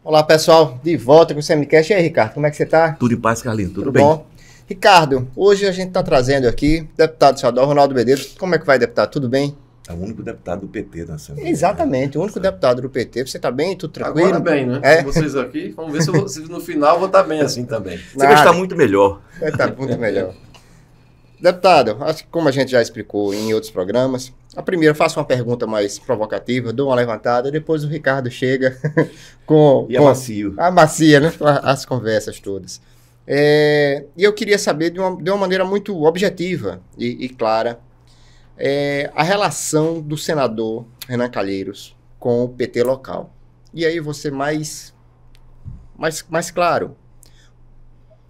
Olá, pessoal, de volta com o Semicast. E aí, Ricardo, como é que você está? Tudo em paz, Carlinhos, tudo bem? Bom? Ricardo, hoje a gente está trazendo aqui o deputado estadual Ronaldo Medeiros. Como é que vai, deputado? Tudo bem? É o único deputado do PT na Assembleia. Exatamente, o único deputado do PT. Você está bem? Tudo tranquilo? Agora bem, né? É. Com vocês aqui, vamos ver se no final eu vou estar bem assim também. Você vai estar muito melhor. Vai estar muito melhor. Deputado, acho que como a gente já explicou em outros programas, a primeira, faço uma pergunta mais provocativa, dou uma levantada, depois o Ricardo chega com... amacio. Amacia, né? As conversas todas. E eu queria saber de uma maneira muito objetiva e clara a relação do senador Renan Calheiros com o PT local. E aí você mais claro,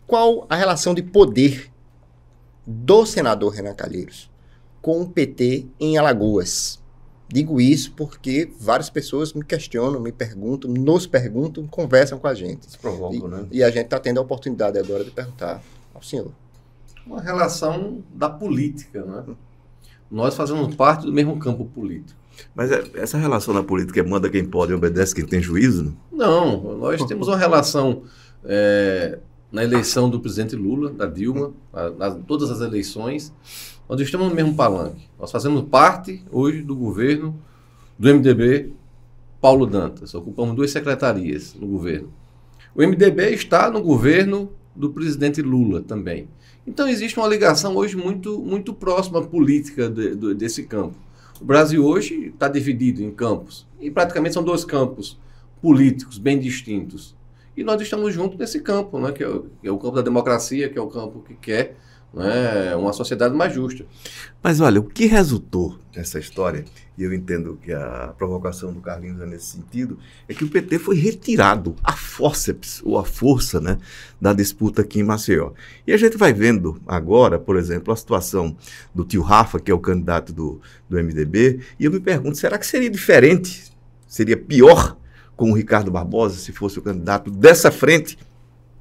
qual a relação de poder do senador Renan Calheiros com o PT em Alagoas? Digo isso porque várias pessoas me questionam, me perguntam, nos perguntam, conversam com a gente. Se provocam, né? E a gente está tendo a oportunidade agora de perguntar ao senhor. Uma relação da política, né? Nós fazemos parte do mesmo campo político. Mas essa relação na política manda quem pode e obedece quem tem juízo? Não, nós temos uma relação na eleição do presidente Lula, da Dilma, todas as eleições, nós estamos no mesmo palanque. Nós fazemos parte hoje do governo do MDB Paulo Dantas, ocupamos 2 secretarias no governo. O MDB está no governo do presidente Lula também. Então existe uma ligação hoje muito próxima política desse campo. O Brasil hoje está dividido em campos, e praticamente são 2 campos políticos bem distintos. E nós estamos juntos nesse campo, né, que é o campo da democracia, que é o campo que quer, né, uma sociedade mais justa. Mas olha, o que resultou dessa história, e eu entendo que a provocação do Carlinhos é nesse sentido, é que o PT foi retirado a fórceps, ou a força, né, da disputa aqui em Maceió. E a gente vai vendo agora, por exemplo, a situação do tio Rafa, que é o candidato do MDB, e eu me pergunto, será que seria diferente, seria pior com o Ricardo Barbosa, se fosse o candidato dessa frente?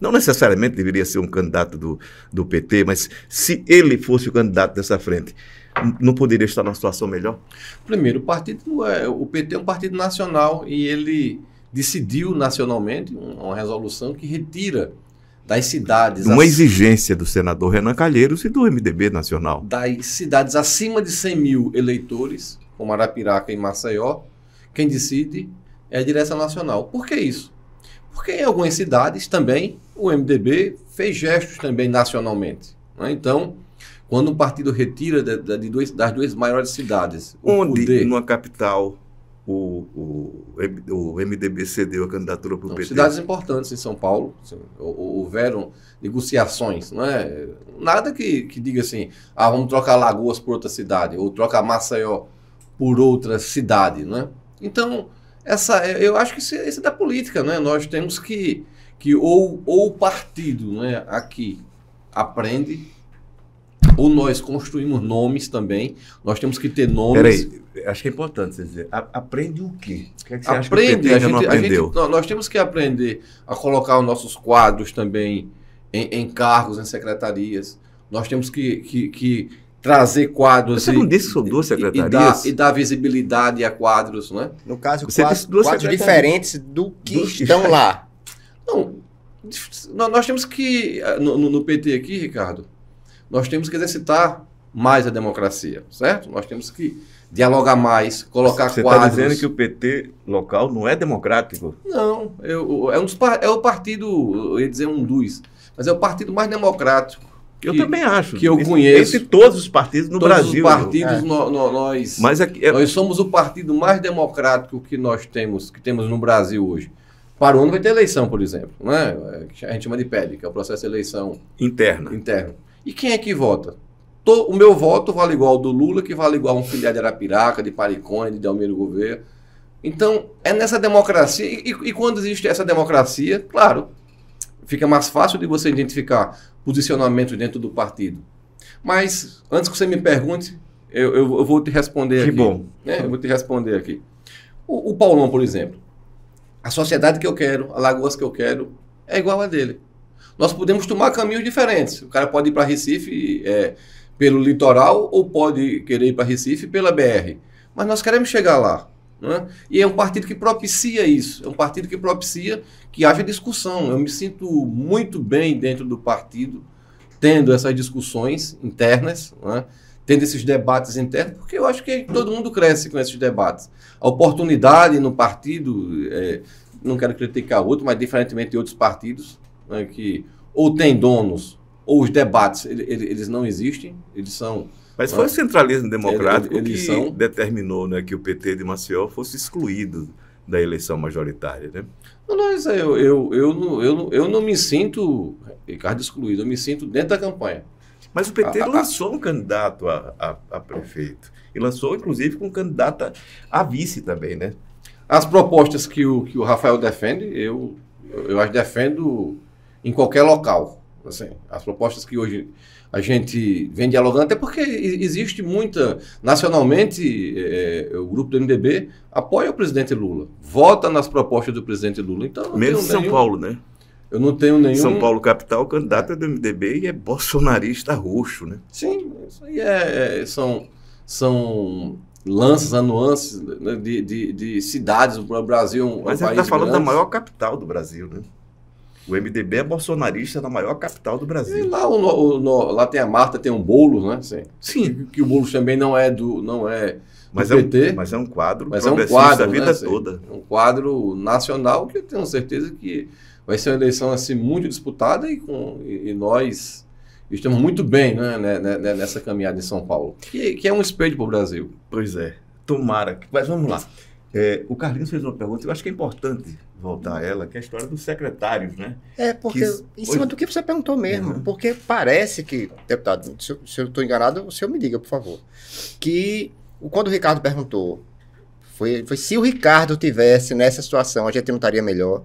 Não necessariamente deveria ser um candidato do PT, mas se ele fosse o candidato dessa frente, não poderia estar numa situação melhor? Primeiro, o PT é um partido nacional e ele decidiu nacionalmente uma resolução que retira das cidades... Uma exigência do senador Renan Calheiros e do MDB nacional. Das cidades acima de 100 mil eleitores, como Arapiraca e Maceió, quem decide é a direção nacional. Por que isso? Porque em algumas cidades também o MDB fez gestos também nacionalmente, né? Então, quando um partido retira das 2 maiores cidades... Onde, numa capital, o MDB cedeu a candidatura para o PT? Cidades importantes em São Paulo, assim, houveram negociações, não é? Nada que diga assim, vamos trocar Alagoas por outra cidade, ou trocar Maceió por outra cidade, né? Então... eu acho que isso é da política, né? Nós temos que ou o partido, né, aqui aprende, ou nós construímos nomes também. Nós temos que ter nomes. Peraí, acho que é importante você dizer. Aprende o quê? O que é que você aprende, acha que o PT ainda não aprendeu? Nós temos que aprender a colocar os nossos quadros também em cargos, em secretarias. Nós temos que trazer quadros... Você não disse que são 2 secretarias? E dar visibilidade a quadros, né? No caso, você disse 2 quadros diferentes do que estão lá. Não, nós temos que... No PT aqui, Ricardo, nós temos que exercitar mais a democracia, certo? Nós temos que dialogar mais, colocar você quadros... Você está dizendo que o PT local não é democrático? Não, é o partido, eu ia dizer mas é o partido mais democrático. Eu também acho. Que eu conheço. Entre todos os partidos no Brasil. Todos os partidos, nós somos o partido mais democrático que temos no Brasil hoje. Para o ano vai ter eleição, por exemplo, né? A gente chama de PED, que é o processo de eleição interno. E quem é que vota? O meu voto vale igual ao do Lula, que vale igual a um filiado de Arapiraca, de Paricônia, de Delmiro Gouveia. Então, é nessa democracia, e quando existe essa democracia, claro, fica mais fácil de você identificar posicionamentos dentro do partido. Mas, antes que você me pergunte, eu vou te responder aqui. Que bom. Eu vou te responder aqui. O Paulão, por exemplo, a sociedade que eu quero, a Alagoas que eu quero, é igual a dele. Nós podemos tomar caminhos diferentes. O cara pode ir para Recife pelo litoral ou pode querer ir para Recife pela BR. Mas nós queremos chegar lá. né? E é um partido que propicia isso, é um partido que propicia que haja discussão. Eu me sinto muito bem dentro do partido, tendo essas discussões internas, né? Tendo esses debates internos, porque eu acho que todo mundo cresce com esses debates. A oportunidade no partido, não quero criticar outro, mas diferentemente de outros partidos, né, que ou tem donos, ou os debates, eles não existem, eles são... Mas foi o centralismo democrático eles que determinou, né, que o PT de Maceió fosse excluído da eleição majoritária, né? Não, eu não me sinto, Ricardo, excluído, eu me sinto dentro da campanha. Mas o PT lançou um candidato a prefeito. E lançou, inclusive, com um candidato a vice também, né? As propostas que o Rafael defende, eu as defendo em qualquer local. Assim, as propostas que hoje a gente vem dialogando, até porque existe muita... Nacionalmente, o grupo do MDB apoia o presidente Lula. Vota nas propostas do presidente Lula. Então, mesmo em São Paulo, né? Eu não tenho nenhum... São Paulo, capital, o candidato é do MDB e é bolsonarista roxo, né? Sim, isso aí são lances, nuances, né, de cidades do Brasil. Mas ele está falando da maior capital do Brasil, né? O MDB é bolsonarista na maior capital do Brasil. E lá, lá tem a Marta, tem um Boulos, né? Sim. Que o Boulos também não é do PT. Mas é um quadro progressista da vida toda. É um quadro nacional que eu tenho certeza que vai ser uma eleição assim, muito disputada e nós estamos muito bem, né, nessa caminhada em São Paulo, que é um espelho para o Brasil. Pois é, tomara. Mas vamos lá. O Carlinhos fez uma pergunta, eu acho que é importante voltar a ela, que é a história dos secretários, né? Porque em cima do que você perguntou mesmo, porque parece que, deputado, se eu estou enganado, o senhor me diga, por favor, que quando o Ricardo perguntou, foi se o Ricardo tivesse nessa situação, a gente não estaria melhor.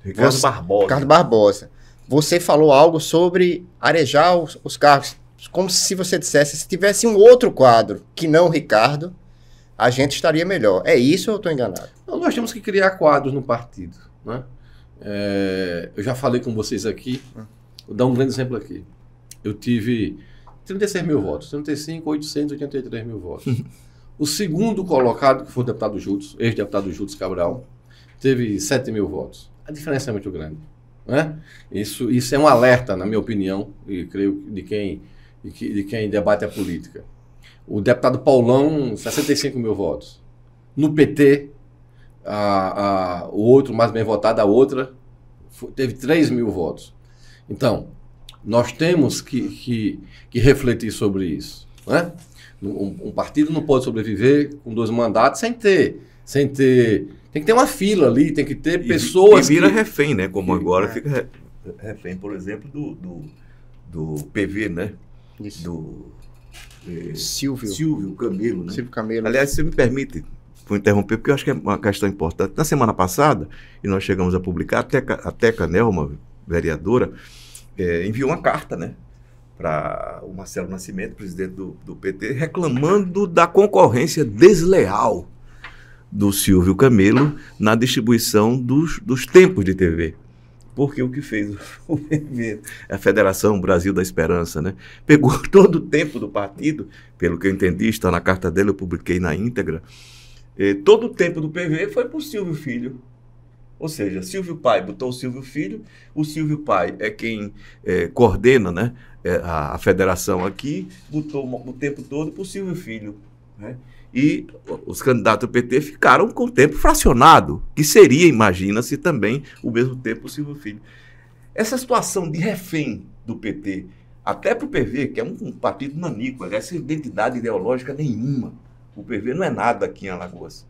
Ricardo Barbosa. Você falou algo sobre arejar os cargos, como se você dissesse, se tivesse um outro quadro que não o Ricardo, a gente estaria melhor. É isso ou eu estou enganado? Não, nós temos que criar quadros no partido, né? Eu já falei com vocês aqui, vou dar um grande exemplo aqui. Eu tive 36 mil votos, 35.883 mil votos. O segundo colocado, que foi o deputado Júlio, ex-deputado Júlio Cabral, teve 7 mil votos. A diferença é muito grande, né? Isso é um alerta, na minha opinião, e creio de quem debate a política. O deputado Paulão, 65 mil votos. No PT, o outro mais bem votado, a outra, teve 3 mil votos. Então, nós temos que refletir sobre isso, né? Um partido não pode sobreviver com 2 mandatos sem ter... Tem que ter uma fila ali, tem que ter pessoas que... E vira refém, né? Como agora fica refém, por exemplo, do PV, né? Isso. Silvio Camelo, né? Silvio Camelo. Aliás, se me permite, vou interromper, porque eu acho que é uma questão importante. Na semana passada, e nós chegamos a publicar, a Teca Nelma, vereadora, enviou uma carta, né? Para o Marcelo Nascimento, presidente do PT, reclamando da concorrência desleal do Silvio Camelo na distribuição dos tempos de TV. Porque o que fez o PV, a Federação Brasil da Esperança, né? Pegou todo o tempo do partido, pelo que eu entendi, está na carta dele, eu publiquei na íntegra, todo o tempo do PV foi para o Silvio Filho. Ou seja, Silvio Pai botou o Silvio Filho, o Silvio Pai é quem coordena, né, a federação aqui, botou o tempo todo para o Silvio Filho, né? E os candidatos do PT ficaram com o tempo fracionado, que seria, imagina-se, também o mesmo tempo o Silvio Filho. Essa situação de refém do PT, até para o PV, que é um partido naníquo, aliás, sem identidade ideológica nenhuma. O PV não é nada aqui em Alagoas.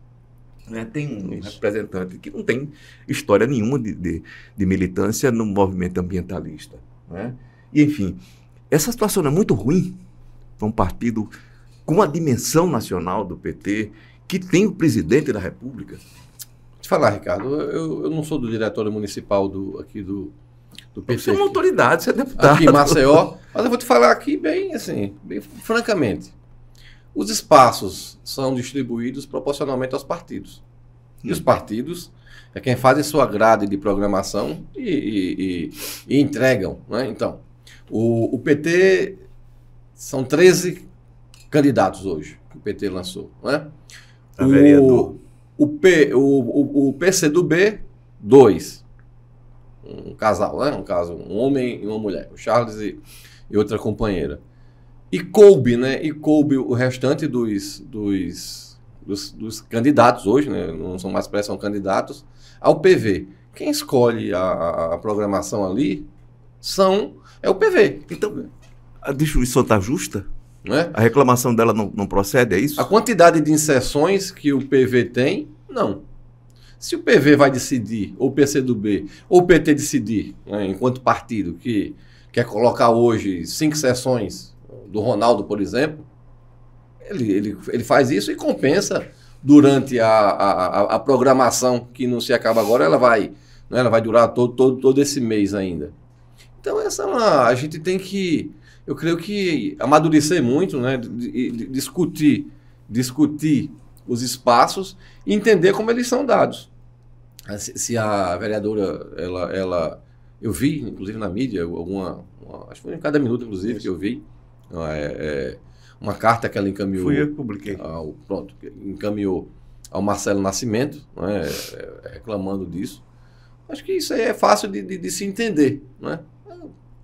Né? Tem um representante que não tem história nenhuma de militância no movimento ambientalista. Né? E, enfim, essa situação é muito ruim para um partido com a dimensão nacional do PT, que tem o presidente da República. Te falar, Ricardo, eu não sou do diretório municipal aqui do PT. Você é uma autoridade, você é deputado. Aqui em Maceió, mas eu vou te falar aqui bem francamente. Os espaços são distribuídos proporcionalmente aos partidos. E os partidos é quem fazem sua grade de programação e entregam. Né? Então, o PT são 13 candidatos hoje que o PT lançou. Né? Vereador. o PCdoB, 2. Um casal, né? Um caso, um homem e uma mulher. O Charles e outra companheira. E coube, né? E coube o restante dos candidatos hoje, né? Não são mais pré, são candidatos, ao PV. Quem escolhe a programação ali é o PV. Então, a distribuição está justa? Né? A reclamação dela não procede, é isso? A quantidade de inserções que o PV tem, não. Se o PV vai decidir, ou o PCdoB, ou o PT decidir, né, enquanto partido, que quer colocar hoje 5 sessões do Ronaldo, por exemplo, ele faz isso e compensa durante a programação, que não se acaba agora, ela vai durar todo esse mês ainda. Então, a gente tem que, eu creio que, amadurecer muito, né, discutir os espaços e entender como eles são dados. Se a vereadora, eu vi, inclusive na mídia, acho que foi em cada minuto, inclusive, que eu vi, uma carta que ela encaminhou. Fui eu que publiquei. Encaminhou ao Marcelo Nascimento, né, reclamando disso. Acho que isso aí é fácil de se entender, né?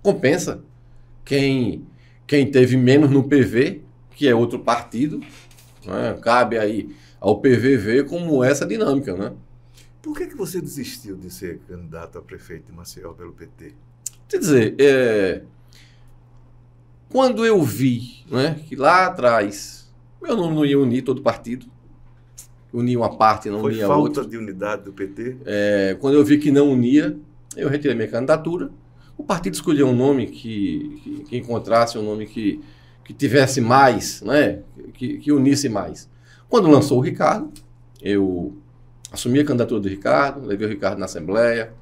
Compensa. Quem teve menos no PV, que é outro partido, né, cabe aí ao PV ver como essa dinâmica, né? Por que você desistiu de ser candidato a prefeito de Maceió pelo PT? Quer dizer, quando eu vi, né, que lá atrás meu nome não ia unir todo o partido, unir uma parte, não unia a outra. Foi falta de unidade do PT? Quando eu vi que não unia, eu retirei minha candidatura. O partido escolheu um nome que encontrasse um nome que tivesse mais, né, que unisse mais. Quando lançou o Ricardo, eu assumi a candidatura do Ricardo, levei o Ricardo na Assembleia,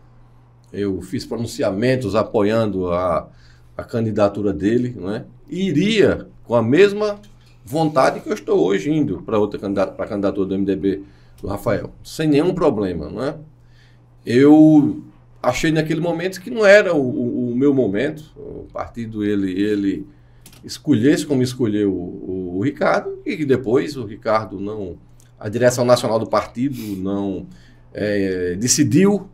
eu fiz pronunciamentos apoiando a candidatura dele, né, e iria com a mesma vontade que eu estou hoje indo para a candidatura do MDB do Rafael, sem nenhum problema, né? Eu achei naquele momento que não era o meu momento, o partido ele escolhesse como escolheu o Ricardo, e que depois o Ricardo a direção nacional do partido não decidiu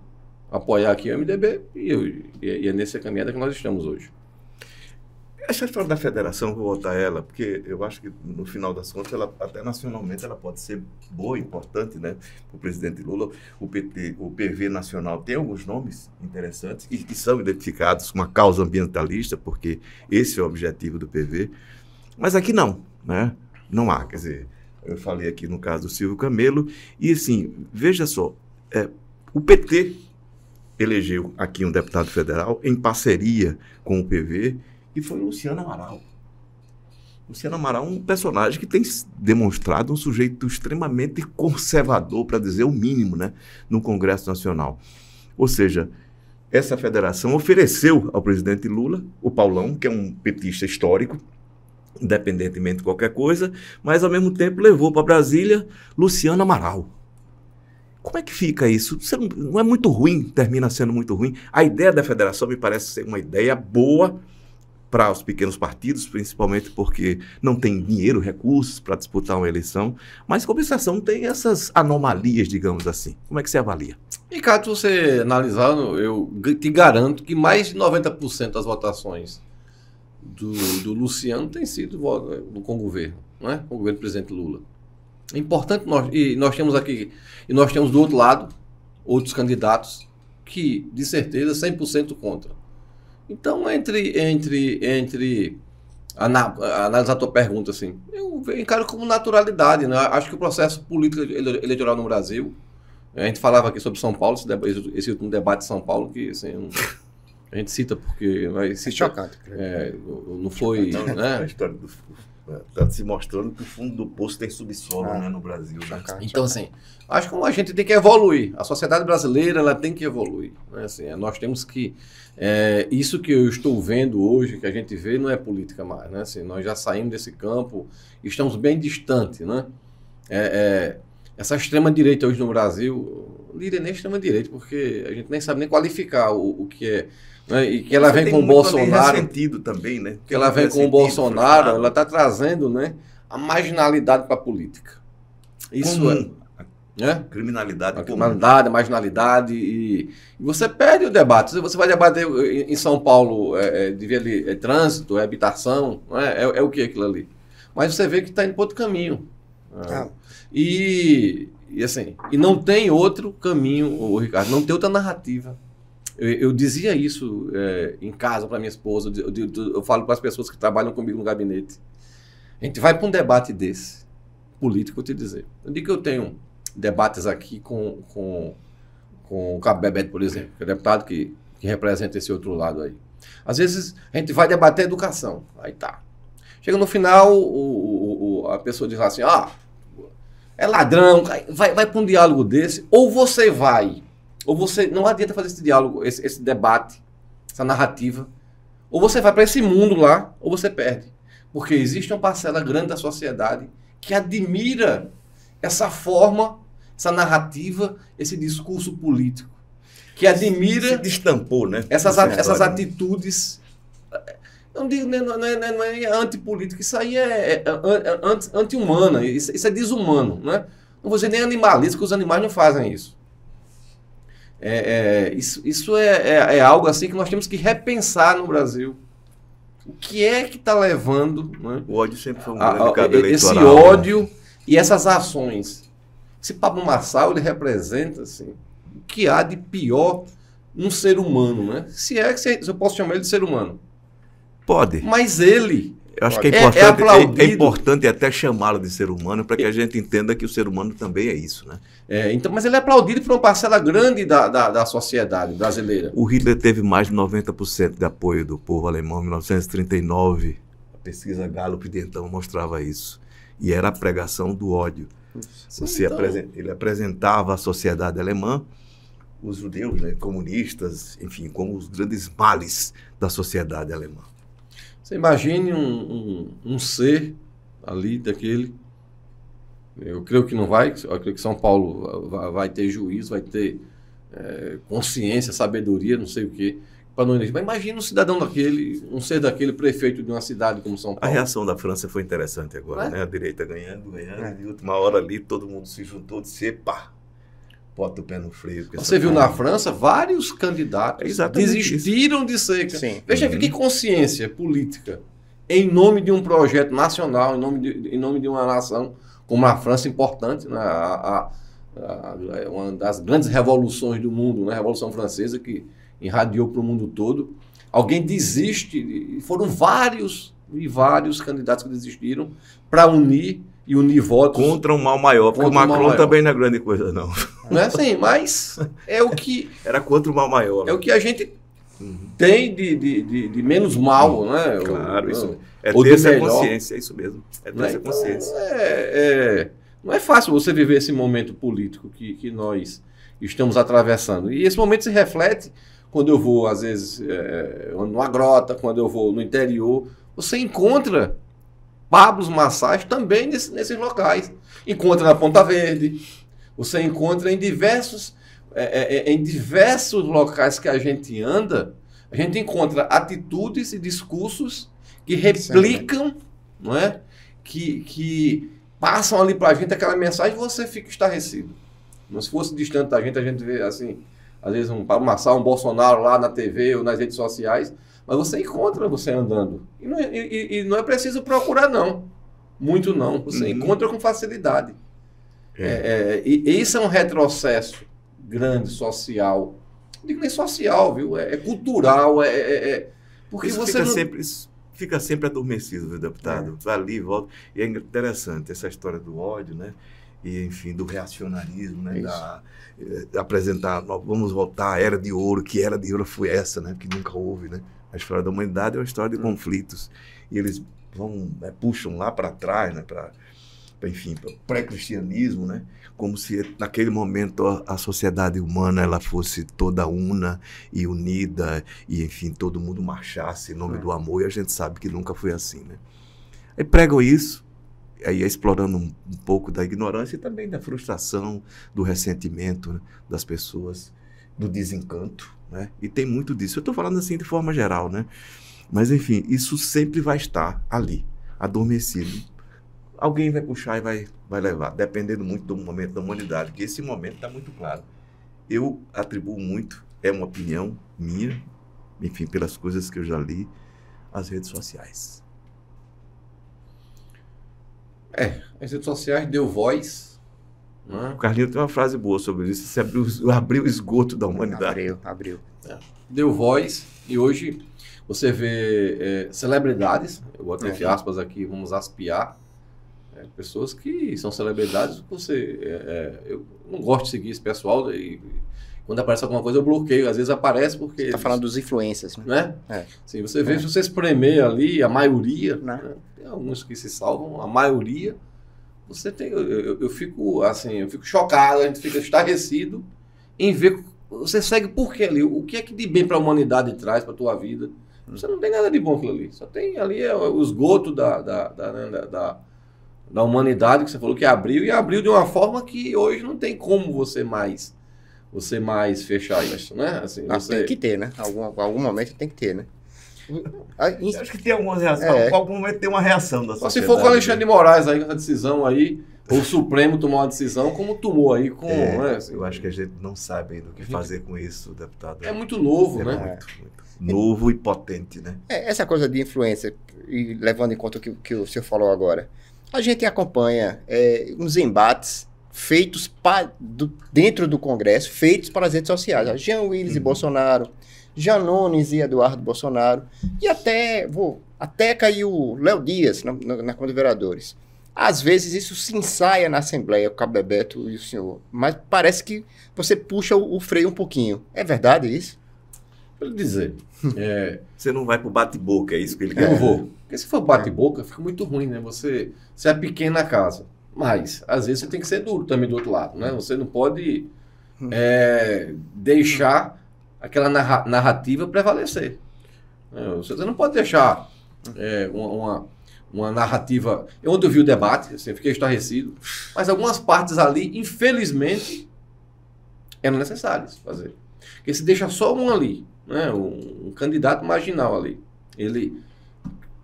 apoiar aqui o MDB, e é nessa caminhada que nós estamos hoje. Essa história da federação, vou voltar a ela, porque eu acho que no final das contas, até nacionalmente, ela pode ser boa, importante, né? O presidente Lula, o PT, o PV nacional tem alguns nomes interessantes e que são identificados com uma causa ambientalista, porque esse é o objetivo do PV. Mas aqui não, né? Não há, quer dizer, eu falei aqui no caso do Silvio Camelo, e assim, veja só, o PT elegeu aqui um deputado federal em parceria com o PV, e foi o Luciano Amaral. Luciano Amaral é um personagem que tem demonstrado um sujeito extremamente conservador, para dizer o mínimo, né, no Congresso Nacional. Ou seja, essa federação ofereceu ao presidente Lula, o Paulão, que é um petista histórico, independentemente de qualquer coisa, mas ao mesmo tempo levou para Brasília Luciano Amaral. Como é que fica isso? Não é muito ruim, termina sendo muito ruim. A ideia da federação me parece ser uma ideia boa para os pequenos partidos, principalmente porque não tem dinheiro, recursos para disputar uma eleição, mas, em compensação, tem essas anomalias, digamos assim. Como é que você avalia? Ricardo, se você analisar, eu te garanto que mais de 90% das votações do Luciano tem sido com o governo, não é? Com o governo do presidente Lula. É importante, nós temos aqui, e nós temos do outro lado, outros candidatos que, de certeza, 100% contra. Então, analisar a tua pergunta, assim, eu encaro como naturalidade, né? Acho que o processo político eleitoral no Brasil, a gente falava aqui sobre São Paulo, esse último debate de São Paulo, que assim, a gente cita porque... É chocante. Não foi... né? A história está se mostrando que o fundo do poço tem subsolo, né, no Brasil. Né? Então, assim, acho que a gente tem que evoluir. A sociedade brasileira, ela tem que evoluir. Né? Assim, nós temos que... isso que eu estou vendo hoje, que a gente vê, não é política mais. Né? Assim, nós já saímos desse campo, estamos bem distantes. Né? Essa extrema-direita hoje no Brasil, não diria nem extrema-direita, porque a gente nem sabe nem qualificar o que é. Né? E que ela vem com o Bolsonaro. Ressentido também, né? Que ela vem com o Bolsonaro, ela está trazendo, né, a marginalidade para a política. Isso né? Criminalidade A comum. criminalidade, a marginalidade, e você perde o debate. Você vai debater em São Paulo, devia ali, trânsito, habitação, não é o que aquilo ali? Mas você vê que está indo para outro caminho. Ah. E assim, e não tem outro caminho, Ricardo, não tem outra narrativa. Eu dizia isso em casa para minha esposa, eu falo para as pessoas que trabalham comigo no gabinete. A gente vai para um debate desse, político, vou te dizer. Eu digo que eu tenho debates aqui com o Cabo Bebeto, por exemplo, que é o deputado que representa esse outro lado aí. Às vezes a gente vai debater educação, aí tá. Chega no final, a pessoa diz assim, é ladrão, vai para um diálogo desse, ou você vai, ou você, não adianta fazer esse diálogo, esse debate, essa narrativa, ou você vai para esse mundo lá, ou você perde. Porque existe uma parcela grande da sociedade que admira essa forma, essa narrativa, esse discurso político, que admira... Se destampou, né? Essas atitudes... Não é antipolítica, isso aí é anti-humana, isso é desumano, né? Não vou dizer nem animalista, porque os animais não fazem isso. Isso é algo assim que nós temos que repensar no Brasil. O que é que está levando, né, o ódio sempre foi um grande cabo eleitoral, esse ódio, né? E essas ações. Esse Pablo Marçal, ele representa assim, o que há de pior num ser humano, né? Se eu posso chamar ele de ser humano. Pode. Mas ele... Eu acho que é importante até chamá-lo de ser humano para que a gente entenda que o ser humano também é isso, né? Então, mas ele é aplaudido por uma parcela grande da sociedade brasileira. O Hitler teve mais de 90% de apoio do povo alemão em 1939. A pesquisa Gallup de então mostrava isso. E era a pregação do ódio. Ele apresentava a sociedade alemã, os judeus, né, comunistas, enfim, como os grandes males da sociedade alemã. Você imagine um ser ali daquele, eu creio que não vai, eu creio que São Paulo vai ter juízo, vai ter consciência, sabedoria, não sei o quê, para não... Mas imagine um cidadão daquele, um ser daquele, prefeito de uma cidade como São Paulo. A reação da França foi interessante agora, né? A direita ganhando, de última hora ali, todo mundo se juntou, disse, epa, bota o pé no freio. Você viu na França, vários candidatos desistiram de ser. Veja, que consciência política em nome de um projeto nacional, em nome de uma nação como a França, importante, né? Uma das grandes revoluções do mundo, né? A Revolução Francesa, que irradiou para o mundo todo. Alguém desiste, e foram vários candidatos que desistiram para unir votos. Contra um mal maior, porque o Macron também não é grande coisa, não. Não é assim, mas é o que... Era contra o mal maior. É o que a gente tem de menos mal, né? Claro, isso. Ter essa consciência, é isso mesmo. Ter essa consciência. Não é fácil você viver esse momento político que nós estamos atravessando. E esse momento se reflete quando eu vou, às vezes, numa grota, quando eu vou no interior. Você encontra Pablos Marçais também nesses locais. Encontra na Ponta Verde, você encontra em diversos locais que a gente anda, a gente encontra atitudes e discursos que replicam, não é? Que passam ali para a gente aquela mensagem e você fica estarrecido. Mas se fosse distante da gente, a gente vê assim, às vezes um Pablo Marçal, um Bolsonaro lá na TV ou nas redes sociais, mas você encontra você andando. E não é preciso procurar, não. Muito não. Você encontra com facilidade. E isso é um retrocesso grande, social. Não digo nem social, viu? É cultural. Porque isso você fica sempre adormecido, viu, deputado? Vai ali, volta. E é interessante essa história do ódio, né? E, enfim, do reacionarismo, né? Apresentar, vamos voltar à Era de Ouro, que Era de Ouro foi essa, né? Que nunca houve, né? A história da humanidade é uma história de conflitos. E eles puxam lá para trás, né? Para o pré-cristianismo, né? Como se naquele momento a sociedade humana ela fosse toda una e unida e, enfim, todo mundo marchasse em nome do amor, e a gente sabe que nunca foi assim, né? Aí pregam isso, aí explorando um pouco da ignorância e também da frustração, do ressentimento, né, das pessoas, do desencanto, né? E tem muito disso. Eu estou falando assim de forma geral, né? Mas, enfim, isso sempre vai estar ali, adormecido. alguém vai puxar e vai levar, dependendo muito do momento da humanidade, que esse momento está muito claro. Eu atribuo muito, é uma opinião minha, enfim, pelas coisas que eu já li, às redes sociais. As redes sociais deu voz, né? O Carlinhos tem uma frase boa sobre isso, você abriu o esgoto da humanidade. Abriu. Deu voz, e hoje você vê celebridades, eu boto entre aspas aqui, vamos aspiar, pessoas que são celebridades, eu não gosto de seguir esse pessoal, e quando aparece alguma coisa eu bloqueio, às vezes aparece porque... Você está falando dos influencers, né? Sim, você vê, se você espremer ali, a maioria, né? Tem alguns que se salvam, a maioria, você tem, eu fico assim, eu fico chocado, a gente fica estarrecido em ver, você segue por quê ali, o que é que de bem para a humanidade traz para a tua vida? Você não tem nada de bom aquilo ali, só tem ali o esgoto da humanidade que você falou que abriu, e abriu de uma forma que hoje não tem como você mais fechar isso, né? Assim, Tem que ter, né? Algum momento tem que ter, né? Eu acho que tem algumas reações, em algum momento tem uma reação da sociedade. Se for com o Alexandre de Moraes aí, com essa decisão aí, ou o Supremo tomar uma decisão, como tomou aí com... né, assim, eu acho que a gente não sabe ainda o que fazer com isso, deputado. É muito novo, né? Muito novo e potente, né? Essa coisa de influência, e levando em conta o que o senhor falou agora, a gente acompanha uns embates feitos dentro do Congresso, feitos para as redes sociais. Jean Willis e Bolsonaro, Janones e Eduardo Bolsonaro, e até caiu o Léo Dias na Câmara de Vereadores. Às vezes isso se ensaia na Assembleia, o Cabo Bebeto e o senhor, mas parece que você puxa o freio um pouquinho. É verdade isso? Para lhe dizer... Você não vai pro bate-boca, é isso que ele quer. Eu vou. Porque se for bate-boca, fica muito ruim, né? Você é pequeno na casa. Mas, às vezes, você tem que ser duro também do outro lado, né? Você não pode deixar aquela narrativa prevalecer. Você não pode deixar uma narrativa... Onde eu vi o debate, assim, eu fiquei estarrecido, mas algumas partes ali, infelizmente, eram necessárias fazer. Porque se deixa só um ali, né? Um candidato marginal ali, ele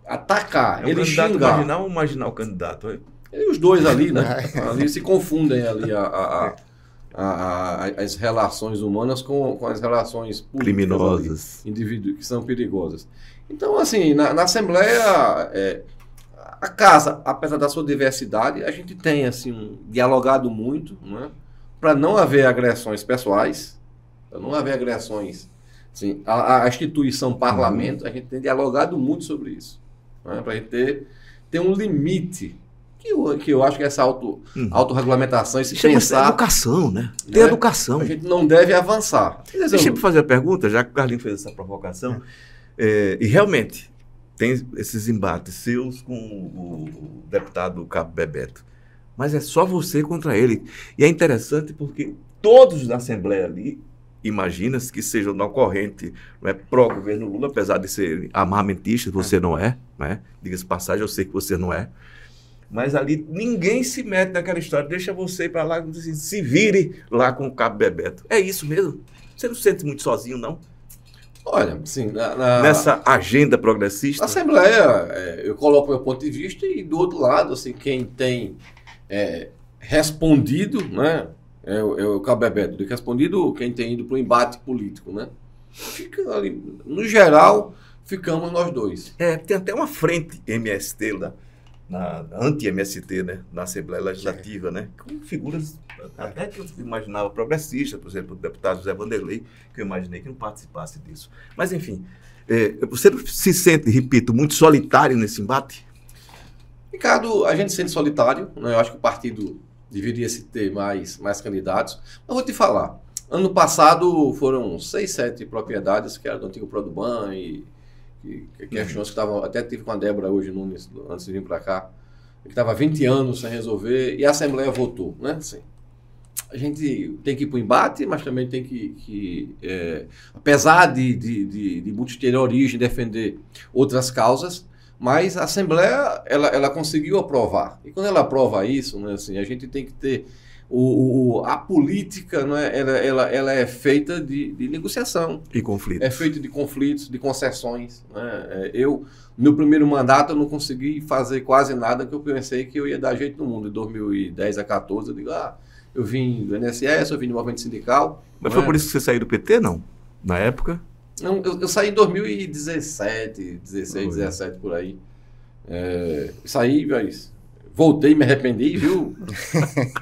atacar, ele xingar... candidato marginal ou marginal candidato? E os dois ali, né? Ali se confundem ali as relações humanas com as relações políticas criminosas, que são perigosas. Então, assim, na Assembleia, a casa, apesar da sua diversidade, a gente tem assim dialogado muito, né? Para não haver agressões pessoais, para não haver agressões, assim, a instituição parlamento, a gente tem dialogado muito sobre isso, né? Para a gente ter um limite. Que eu acho que essa autorregulamentação, esse pensar... É educação, né? Ter educação. A gente não deve avançar. Deixa eu fazer a pergunta, já que o Carlinhos fez essa provocação. E realmente, tem esses embates seus com o deputado Cabo Bebeto. Mas é só você contra ele. E é interessante porque todos da Assembleia ali, imagina-se que sejam na corrente, não é, pró-governo Lula, apesar de ser armamentista, você não é, né? Diga-se passagem, eu sei que você não é. Mas ali ninguém se mete naquela história, deixa você ir para lá, se vire lá com o Cabo Bebeto. É isso mesmo? Você não se sente muito sozinho, não? Olha, sim, nessa agenda progressista? Na Assembleia, eu coloco o meu ponto de vista e do outro lado, assim, quem tem respondido, né, é o Cabo Bebeto, tem respondido quem tem ido para o embate político, né? Fica ali, no geral, ficamos nós dois. Tem até uma frente MST lá. Na anti-MST, né, na Assembleia Legislativa, né, com figuras até que eu imaginava progressistas, por exemplo, o deputado José Vanderlei, que eu imaginei que não participasse disso. Mas, enfim, você se sente, repito, muito solitário nesse embate? Ricardo, a gente se sente solitário, né? Eu acho que o partido deveria se ter mais candidatos. Mas vou te falar, ano passado foram 6, 7 propriedades que eram do antigo Produban e questões que estavam, até tive com a Débora hoje, Nunes, antes de vir para cá, que estava há 20 anos sem resolver, e a Assembleia votou, né? Assim, a gente tem que ir para o embate, mas também tem que apesar de muito ter origem, defender outras causas, mas a Assembleia, ela conseguiu aprovar. E quando ela aprova isso, né, assim, a gente tem que ter A política, não é, ela é feita de negociação. E conflitos. É feita de conflitos, de concessões. Né? No meu primeiro mandato, eu não consegui fazer quase nada que eu pensei que eu ia dar jeito no mundo. Em 2010 a 2014, eu digo, eu vim do INSS, eu vim do movimento sindical. Mas foi por isso que você saiu do PT, não? Na época? Não, eu saí em 2017, 16, 17, por aí. Saí, mas voltei, me arrependi, viu?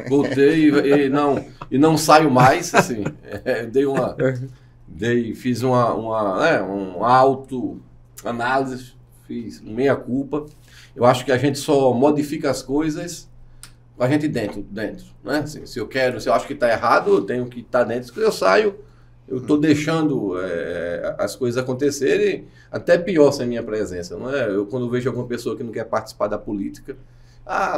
Voltei e não saio mais, assim. Fiz uma autoanálise, fiz meia-culpa. Eu acho que a gente só modifica as coisas com a gente dentro, né? Assim, se eu acho que está errado, eu tenho que estar dentro. Se eu saio, eu estou deixando as coisas acontecerem, até pior sem minha presença, não é? Eu, quando vejo alguma pessoa que não quer participar da política,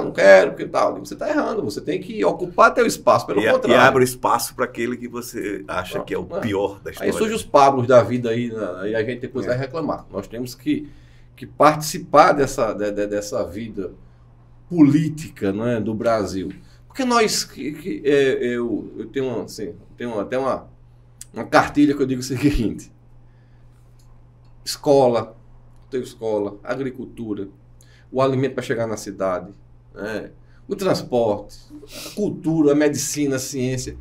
não quero, que tal, você está errando, você tem que ocupar teu espaço, pelo contrário. E abre espaço para aquele que você acha que é o pior da história. Aí surgem os Pablos da vida aí, e a gente depois vai reclamar. Nós temos que participar dessa vida política, não é, do Brasil. Porque nós, eu tenho até uma cartilha que eu digo o seguinte: escola, agricultura, o alimento para chegar na cidade, né, o transporte, a cultura, a medicina, a ciência,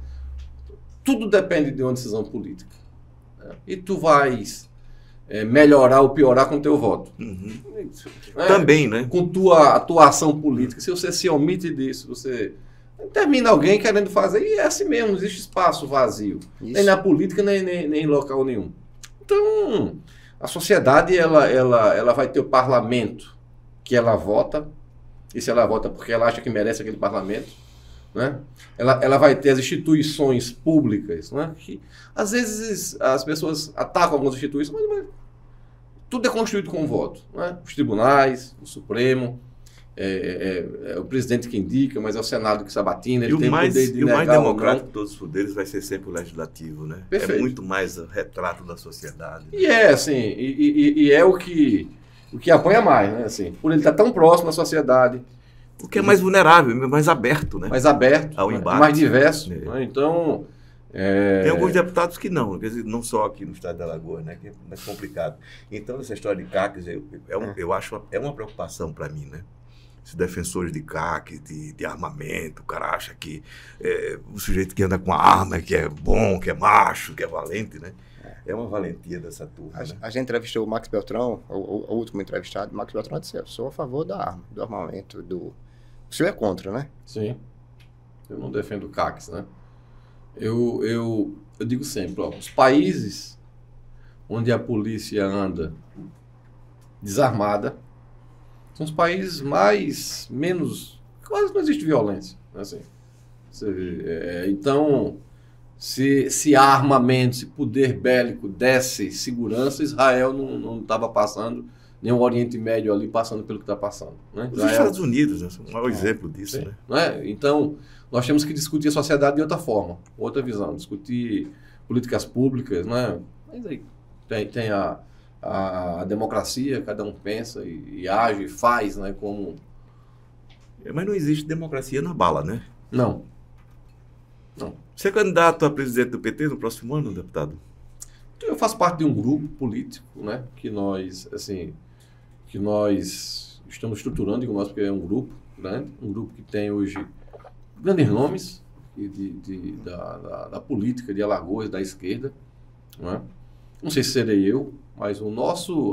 tudo depende de uma decisão política. Né? E tu vais melhorar ou piorar com o teu voto. Uhum. Também, né? Com tua atuação política. Se você se omite disso, você termina alguém querendo fazer, e é assim mesmo, não existe espaço vazio. Isso. Nem na política, nem em local nenhum. Então, a sociedade, ela vai ter o parlamento que ela vota, e se ela vota porque ela acha que merece aquele parlamento, né? Ela vai ter as instituições públicas, né? Que às vezes as pessoas atacam algumas instituições, mas tudo é construído com voto, né? Os tribunais, o Supremo, o presidente que indica, mas é o Senado que sabatina, ele tem o poder de negar. E o mais democrático de todos os poderes vai ser sempre o legislativo, né? Perfeito. É muito mais retrato da sociedade. E é o que apanha mais, né? Assim, por ele estar tão próximo da sociedade. Porque é mais vulnerável, mais aberto, né? Mais aberto, ao embate, mais diverso. Né? Então... Tem alguns deputados que não, quer dizer, não só aqui no estado de Alagoas, né? Que é mais complicado. Então, essa história de CACs, eu acho uma preocupação para mim, né? Esses defensores de CAC, de armamento, o cara acha que o sujeito que anda com a arma que é bom, que é macho, que é valente, né? É uma valentia dessa turma. A gente entrevistou o Max Beltrão, o último entrevistado. O Max Beltrão disse: eu sou a favor da arma, do armamento, O senhor é contra, né? Sim. Eu não defendo CACs, né? Eu digo sempre, os países onde a polícia anda desarmada são os países menos, quase não existe violência, assim. Então, se armamento, se poder bélico desse segurança, Israel não estava passando, nem o Oriente Médio ali passando pelo que está passando. Né? Os Estados Unidos, né, são um maior exemplo disso. Sim, né? Então, nós temos que discutir a sociedade de outra forma, outra visão, discutir políticas públicas, né? Mas aí tem a democracia, cada um pensa e age e faz, né? Como... Mas não existe democracia na bala, né? Não. Você é candidato a presidente do PT no próximo ano, deputado? Eu faço parte de um grupo político, né? Que nós estamos estruturando, digo nós, porque é um grupo grande, um grupo que tem hoje grandes nomes da política de Alagoas, da esquerda, não é? Não sei se serei eu, mas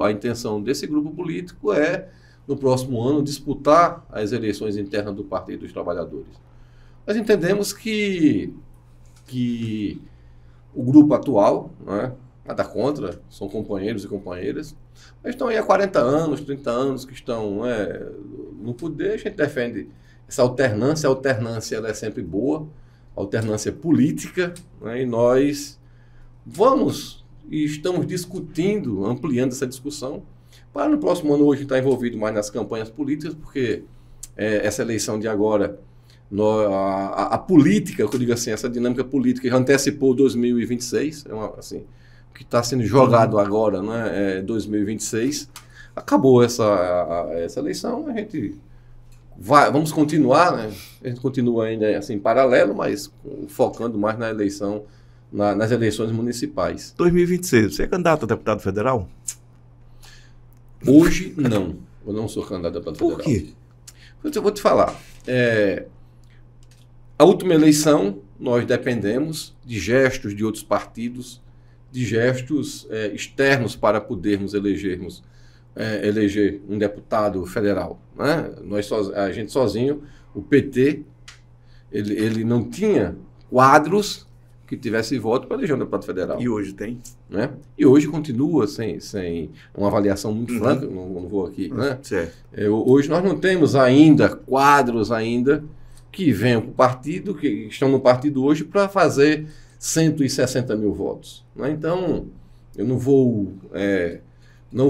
a intenção desse grupo político é, no próximo ano, disputar as eleições internas do Partido dos Trabalhadores. Nós entendemos que o grupo atual, não é? Nada contra, são companheiros e companheiras, mas estão aí há 40 anos, 30 anos que estão no poder. A gente defende essa alternância. A alternância ela é sempre boa, a alternância política, né? E nós estamos discutindo, ampliando essa discussão, para no próximo ano hoje estar envolvido mais nas campanhas políticas, porque essa eleição de agora, a política, eu digo assim, essa dinâmica política já antecipou 2026, assim, o que está sendo jogado agora, né, 2026, acabou essa eleição, a gente vamos continuar, né? A gente continua ainda assim, em paralelo, mas focando mais na eleição, nas eleições municipais. 2026, você é candidato a deputado federal? Hoje, não. Eu não sou candidato a deputado federal. Por quê? Eu vou te falar. A última eleição, nós dependemos de gestos de outros partidos, de gestos externos para podermos eleger um deputado federal. Né? A gente sozinho, o PT, ele não tinha quadros que tivesse voto para eleger um deputado federal. E hoje tem? Né? E hoje continua sem uma avaliação muito franca, não vou aqui. Né? Hoje nós não temos ainda quadros que venham para o partido, que estão no partido hoje para fazer 160 mil votos. Né? Então, eu não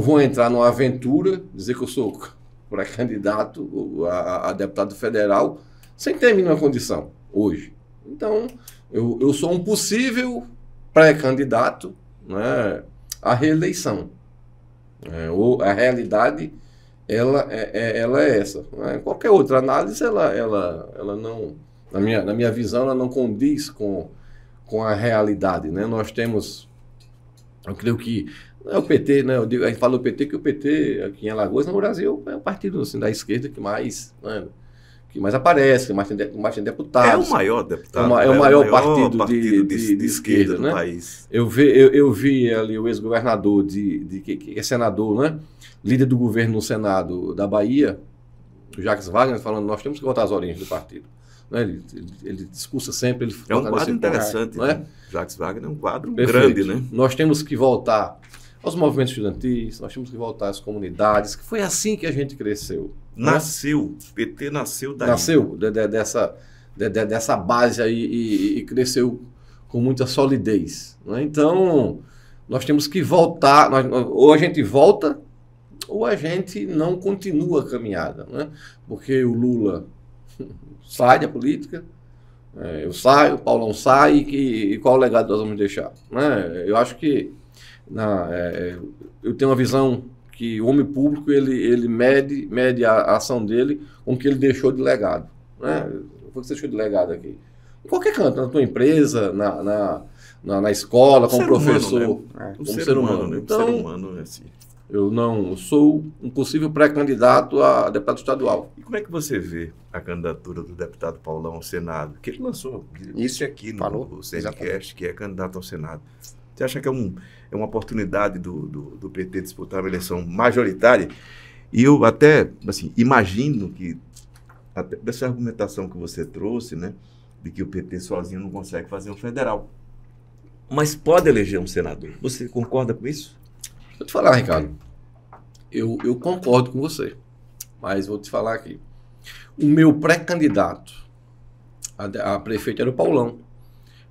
vou entrar numa aventura, dizer que eu sou pré-candidato a deputado federal, sem ter a mínima condição, hoje. Então, eu sou um possível pré-candidato, né, à reeleição. A realidade, ela é essa. Né? Qualquer outra análise, ela não, na minha visão, ela não condiz com a realidade. Né? Nós temos, eu creio que, não é o PT, né? A gente fala do PT, que o PT aqui em Alagoas, no Brasil, é o partido assim, da esquerda que mais aparece, que mais tem deputados. É o maior deputado. É o maior partido de esquerda, do né? país. Eu vi ali o ex-governador, que é senador, né? Líder do governo no Senado da Bahia, o Jacques Wagner, falando: nós temos que voltar às origens do partido. Né? Ele discursa sempre. É um quadro interessante, né? Jacques Wagner é um quadro Perfeito. grande, né? Nós temos que voltar aos movimentos estudantis, nós temos que voltar às comunidades, que foi assim que a gente cresceu. Nasceu, né? O PT nasceu daí. Nasceu dessa base aí e cresceu com muita solidez. Né? Então, nós temos que voltar, ou a gente volta, ou a gente não continua a caminhada. Né? Porque o Lula sai da política, eu saio, o Paulão sai, e qual o legado nós vamos deixar? Né? Eu acho que eu tenho uma visão que o homem público ele mede a ação dele com o que ele deixou de legado. Né? O que você deixou de legado aqui? Em qualquer canto, na tua empresa, na escola, como professor, humano, né? como ser humano. Né? Então, ser humano é assim. Eu sou um possível pré-candidato a deputado estadual. E como é que você vê a candidatura do deputado Paulão ao Senado? Que ele lançou isso aqui no CNCast, que é candidato ao Senado. Você acha que é uma oportunidade do PT disputar uma eleição majoritária? E eu até, assim, imagino que, até dessa argumentação que você trouxe, né, de que o PT sozinho não consegue fazer um federal. Mas pode eleger um senador. Você concorda com isso? Vou te falar, Ricardo. Eu concordo com você, mas vou te falar aqui. O meu pré-candidato a prefeito era o Paulão.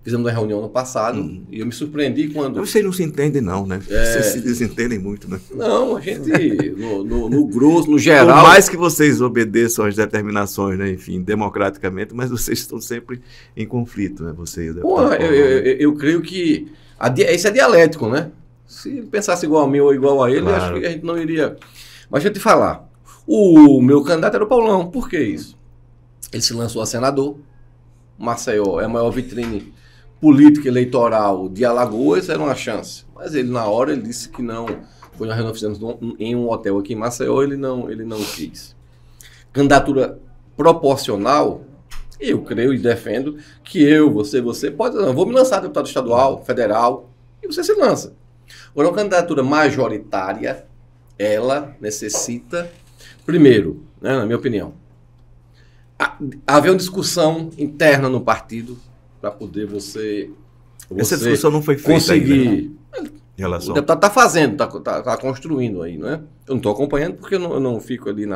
Fizemos uma reunião no passado e eu me surpreendi quando... Vocês não se entendem não, né? Vocês se desentendem muito, né? Não, a gente, no grosso, no geral... Por mais que vocês obedeçam às determinações, né? Enfim, democraticamente, mas vocês estão sempre em conflito, né? Você e o deputado Paulão. Eu creio que... Isso é dialético, né? Se ele pensasse igual a mim ou igual a ele, claro, acho que a gente não iria... Mas deixa eu te falar. O meu candidato era o Paulão. Por que isso? Ele se lançou a senador. Maceió é a maior vitrine política eleitoral de Alagoas, era uma chance. Mas ele, na hora, ele disse que não. Foi na reunião que fizemos em um hotel aqui em Maceió, ele não quis. Candidatura proporcional, eu creio e defendo que você pode... Eu vou me lançar deputado estadual, federal, e você se lança. Agora, uma candidatura majoritária, ela necessita, primeiro, né, na minha opinião, haver uma discussão interna no partido para poder você essa discussão não foi feita conseguir ainda, né? Em relação... O deputado está fazendo, está construindo aí, não é? Eu não estou acompanhando porque eu não fico ali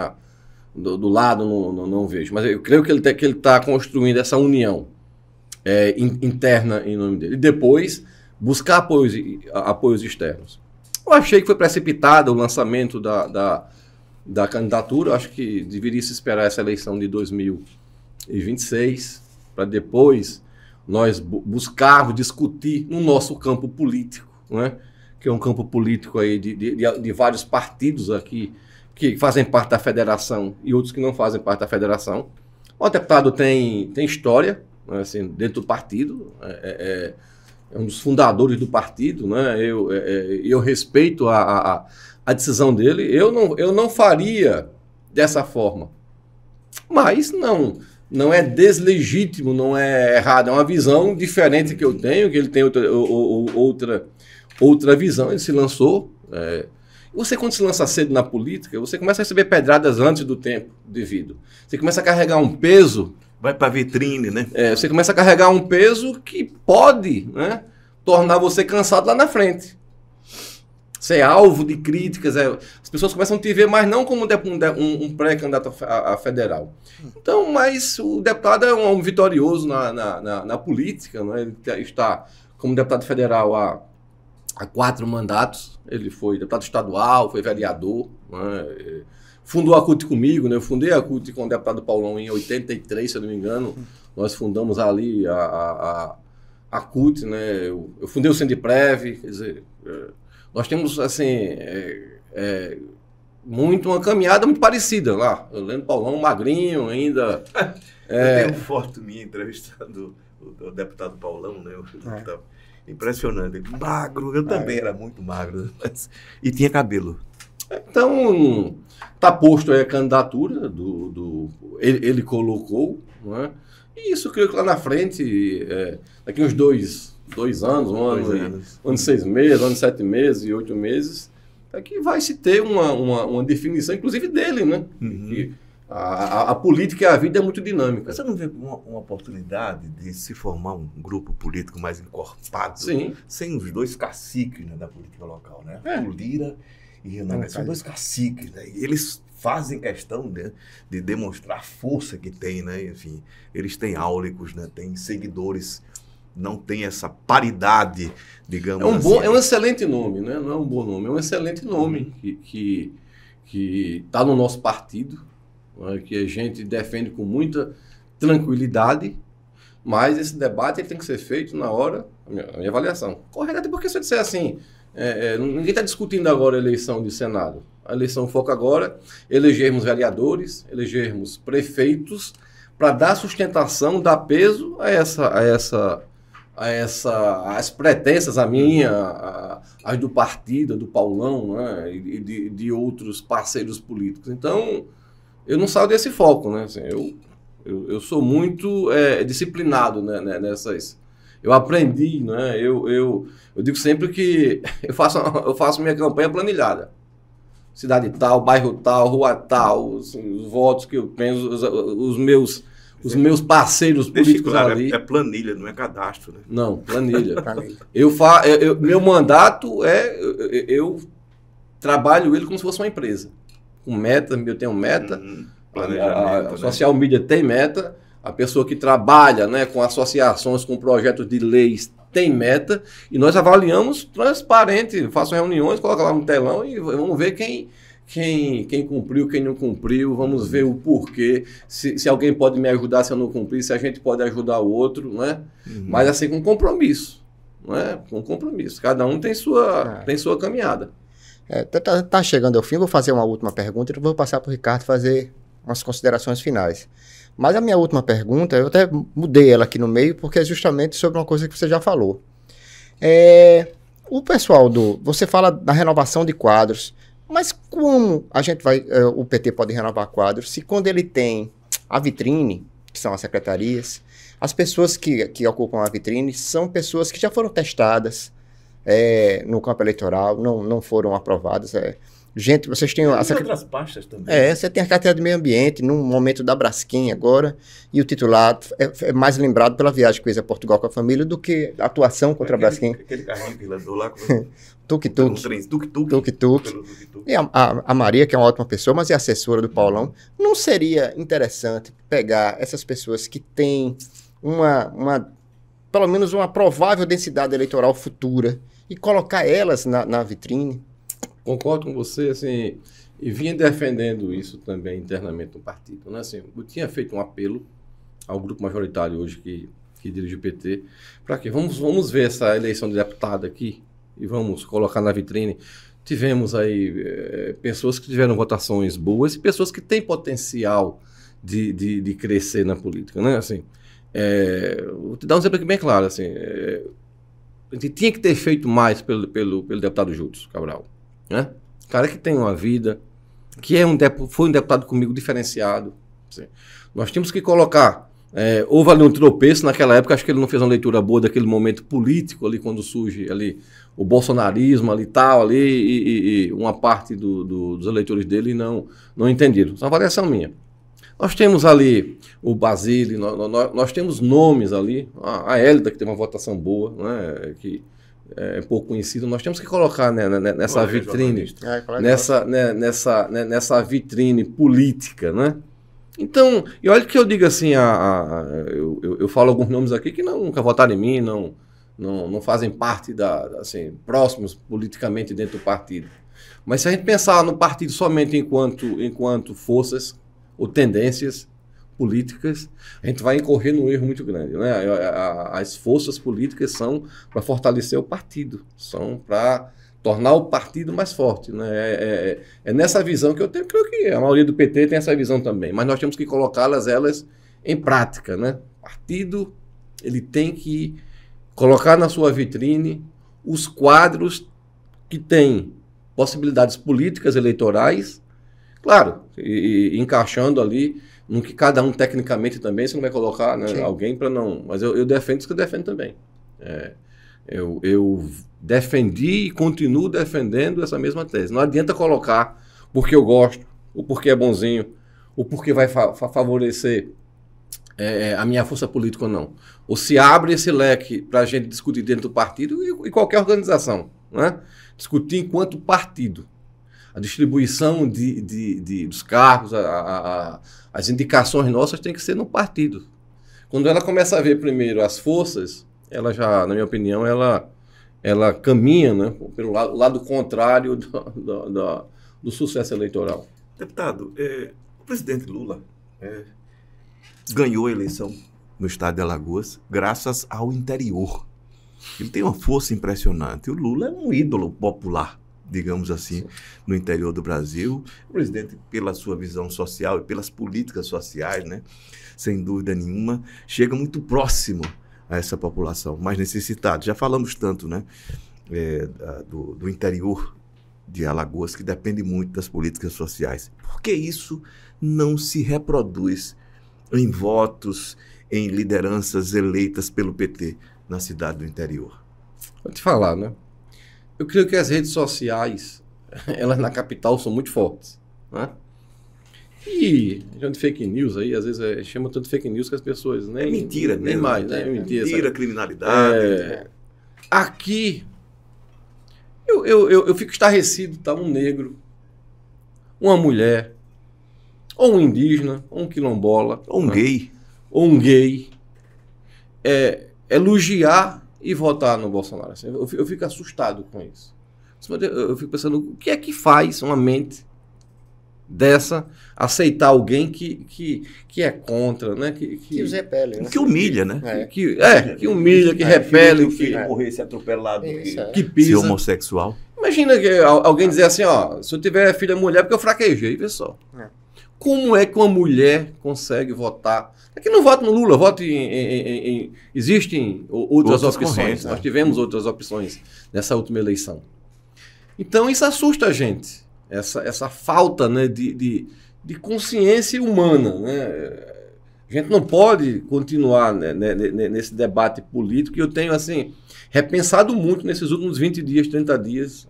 do lado, não vejo. Mas eu creio que ele está construindo essa união interna em nome dele. E depois buscar apoios externos. Eu achei que foi precipitado o lançamento da candidatura. Eu acho que deveria se esperar essa eleição de 2026 para depois nós buscarmos discutir no nosso campo político, né? Que é um campo político aí de vários partidos aqui que fazem parte da federação e outros que não fazem parte da federação. O deputado tem história, né, assim, dentro do partido, é um dos fundadores do partido, né? Eu respeito a decisão dele. Eu não faria dessa forma, mas não é deslegítimo, não é errado, é uma visão diferente que eu tenho, que ele tem outra visão. Ele se lançou. Você, quando se lança cedo na política, você começa a receber pedradas antes do tempo devido. Você começa a carregar um peso. Vai para a vitrine, né? Você começa a carregar um peso que pode, né, tornar você cansado lá na frente. Você é alvo de críticas. As pessoas começam a te ver, mas não como um pré-candidato a federal. Então, mas o deputado é um vitorioso na política, né? Ele está como deputado federal há 4 mandatos. Ele foi deputado estadual, foi vereador, né? Fundou a CUT comigo, né? Eu fundei a CUT com o deputado Paulão em 83, se eu não me engano. Nós fundamos ali a CUT, né? Eu fundei o Sindiprev, quer dizer, nós temos, assim, uma caminhada muito parecida lá. Eu lembro Paulão magrinho ainda. Eu tenho foto minha entrevistando o deputado Paulão, né? Impressionante. Magro, eu também era muito magro. E tinha cabelo. Então, está posto aí a candidatura, ele colocou, né? E isso, creio que lá na frente, daqui uns 2 anos, um ano e 6 meses, um ano e 7 meses e 8 meses, que vai se ter uma definição, inclusive dele, né? Uhum. A política e a vida é muito dinâmica. Você não vê uma oportunidade de se formar um grupo político mais encorpado? Sim. Sem os 2 caciques, né, da política local, né? O Lira e Renan, são 2 caciques, né? E eles fazem questão, né, de demonstrar a força que tem, né? Enfim, eles têm áulicos, né? Têm seguidores, não tem essa paridade, digamos assim. É um excelente nome, né? Não é um bom nome, é um excelente nome que está no nosso partido, né? Que a gente defende com muita tranquilidade, mas esse debate ele tem que ser feito na hora, a minha avaliação. Correto, até porque se eu disser assim, ninguém está discutindo agora a eleição de Senado. A eleição foca agora elegermos vereadores, elegermos prefeitos, para dar sustentação, dar peso as pretensas, a minha, as do partido, do Paulão, né, e de outros parceiros políticos. Então, eu não saio desse foco, né? Assim, eu sou muito disciplinado, né, nessas. Eu aprendi, né? Eu digo sempre que eu faço minha campanha planilhada. Cidade tal, bairro tal, rua tal, assim, os votos que eu penso, os meus parceiros políticos ali. É planilha, não é cadastro, né? Não, planilha. Meu mandato eu trabalho ele como se fosse uma empresa. Com meta, eu tenho meta, a social media tem meta, a pessoa que trabalha, né, com associações, com projetos de leis tem meta, e nós avaliamos transparente, faço reuniões, coloco lá no telão e vamos ver quem cumpriu, quem não cumpriu, vamos ver o porquê, se alguém pode me ajudar se eu não cumprir, se a gente pode ajudar o outro, né? Mas assim, com compromisso, né? Com compromisso, cada um tem sua caminhada. Tá chegando ao fim, vou fazer uma última pergunta e vou passar para o Ricardo fazer umas considerações finais. Mas a minha última pergunta, eu até mudei ela aqui no meio, porque é justamente sobre uma coisa que você já falou. O pessoal você fala da renovação de quadros, mas como o PT pode renovar quadros, se quando ele tem a vitrine, que são as secretarias, as pessoas que ocupam a vitrine são pessoas que já foram testadas no campo eleitoral, não foram aprovadas. Gente, vocês têm... outras pastas também. Você tem a carteira de meio ambiente, no momento da Braskem agora, e o titular é mais lembrado pela viagem que fez a Portugal com a família do que a atuação contra a Braskem. Aquele carrinho que ele andou lá com... Tuk-tuk. E a Maria, que é uma ótima pessoa, mas é assessora do Paulão. Não seria interessante pegar essas pessoas que têm pelo menos uma provável densidade eleitoral futura e colocar elas na vitrine? Concordo com você, assim, e vinha defendendo isso também internamente no partido, né? Assim, eu tinha feito um apelo ao grupo majoritário hoje que dirige o PT, para que vamos ver essa eleição de deputado aqui e vamos colocar na vitrine tivemos aí pessoas que tiveram votações boas e pessoas que têm potencial de crescer na política, né? Assim, vou te dar um exemplo aqui bem claro, assim, a gente tinha que ter feito mais pelo deputado Júlio Cabral, né? Cara que tem uma vida, que foi um deputado comigo diferenciado. Assim. Nós tínhamos que colocar, houve ali um tropeço naquela época, acho que ele não fez uma leitura boa daquele momento político ali, quando surge ali o bolsonarismo ali tal, ali, e uma parte dos eleitores dele não entenderam. Isso é uma avaliação minha. Nós temos ali o Basílio, nós temos nomes ali, a Hélida, que tem uma votação boa, né, que é pouco conhecida, nós temos que colocar, né, nessa vitrine, nessa vitrine política, né? Então, e olha que eu digo assim, eu falo alguns nomes aqui que nunca votaram em mim, não fazem parte assim, próximos politicamente dentro do partido. Mas se a gente pensar no partido somente enquanto forças ou tendências políticas, a gente vai incorrer num erro muito grande, né? As forças políticas são para fortalecer o partido, são para tornar o partido mais forte, né? É nessa visão que eu tenho, creio que a maioria do PT tem essa visão também, mas nós temos que colocá-las em prática, né? O partido, ele tem que colocar na sua vitrine os quadros que têm possibilidades políticas eleitorais, claro, e encaixando ali no que cada um tecnicamente também, você não vai colocar, né, alguém para não... Mas eu defendo isso que eu defendo também. Eu defendi e continuo defendendo essa mesma tese. Não adianta colocar porque eu gosto, ou porque é bonzinho, ou porque vai favorecer a minha força política ou não. Ou se abre esse leque para a gente discutir dentro do partido e qualquer organização, né? Discutir enquanto partido. A distribuição dos cargos, as indicações nossas tem que ser no partido. Quando ela começa a ver primeiro as forças, ela já, na minha opinião, ela caminha, né, pelo lado contrário do sucesso eleitoral. Deputado, o presidente Lula ganhou a eleição no estado de Alagoas graças ao interior. Ele tem uma força impressionante. O Lula é um ídolo popular, digamos assim, no interior do Brasil. O presidente, pela sua visão social e pelas políticas sociais, né, sem dúvida nenhuma, chega muito próximo a essa população mais necessitada. Já falamos tanto, né, do interior de Alagoas, que depende muito das políticas sociais. Por que isso não se reproduz em votos, em lideranças eleitas pelo PT na cidade do interior? Vou te falar, né? Eu creio que as redes sociais, elas na capital são muito fortes, né? E a de fake news aí, às vezes chama tanto fake news que as pessoas nem... É mentira nem mesmo, mais, né? Mentira, criminalidade. Aqui, eu fico estarrecido, tá? Um negro, uma mulher, ou um indígena, ou um quilombola. Ou um gay. Ou um gay. Elogiar e votar no Bolsonaro. Assim, eu fico assustado com isso. Eu fico pensando, o que é que faz uma mente dessa aceitar alguém que é contra, né? Que os repele, né? Que humilha, né? Que humilha, que repele. Que morresse atropelado, que pisa. Se homossexual. Imagina que alguém dizer assim, ó, se eu tiver filha mulher, porque eu fraquejei, vê só. Como é que uma mulher consegue votar? É que não vota no Lula, vota existem outras opções. Nós tivemos outras opções nessa última eleição. Então isso assusta a gente, essa falta, né, de consciência humana, né? A gente não pode continuar, né, nesse debate político, e eu tenho assim, repensado muito nesses últimos 20 dias, 30 dias,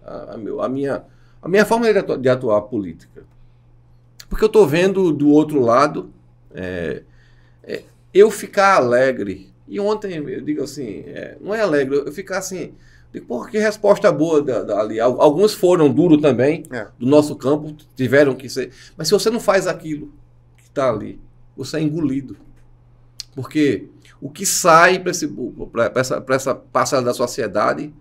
a minha forma de atuar política. Porque eu estou vendo do outro lado eu ficar alegre. E ontem eu digo assim, não é alegre, eu ficar assim, digo, porra, que resposta boa ali. Alguns foram duros também, do nosso campo, tiveram que ser. Mas se você não faz aquilo que está ali, você é engolido. Porque o que sai para essa parcela da sociedade,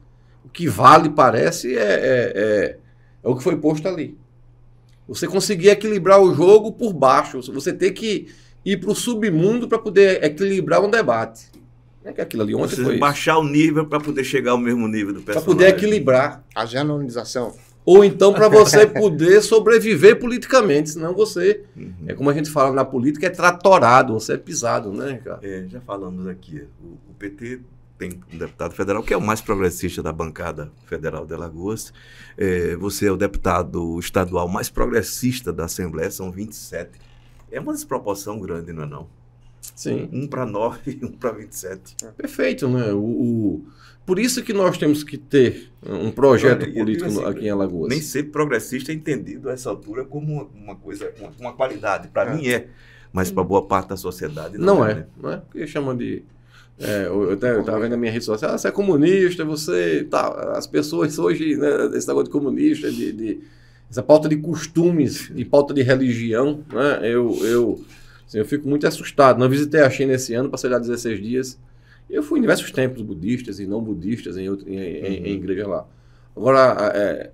o que vale, parece, é o que foi posto ali. Você conseguir equilibrar o jogo por baixo. Você tem que ir para o submundo para poder equilibrar um debate. Não é que aquilo ali ontem foi baixar o nível para poder chegar ao mesmo nível do personagem. Para poder equilibrar. A janonização. ou então para você poder sobreviver politicamente, senão você, é como a gente fala na política, é tratorado, você é pisado, né, cara? Já falamos aqui, o PT tem um deputado federal que é o mais progressista da bancada federal de Alagoas. Você é o deputado estadual mais progressista da Assembleia, são 27. É uma desproporção grande, não é não? Sim. 1 para 9 e 1 para 27. Perfeito, né? Por isso que nós temos que ter um projeto político assim, aqui em Alagoas. Nem ser progressista é entendido a essa altura como uma coisa, uma qualidade. Para mim é, mas para boa parte da sociedade não é. Né? Não é? Porque chamam de... eu estava vendo na minha rede social, você é comunista, você... Tá, as pessoas hoje, né, esse negócio de comunista, essa pauta de costumes, de pauta de religião, né? Eu fico muito assustado. Eu visitei a China esse ano, passei lá 16 dias. Eu fui em diversos templos budistas e não budistas em igreja lá. Agora,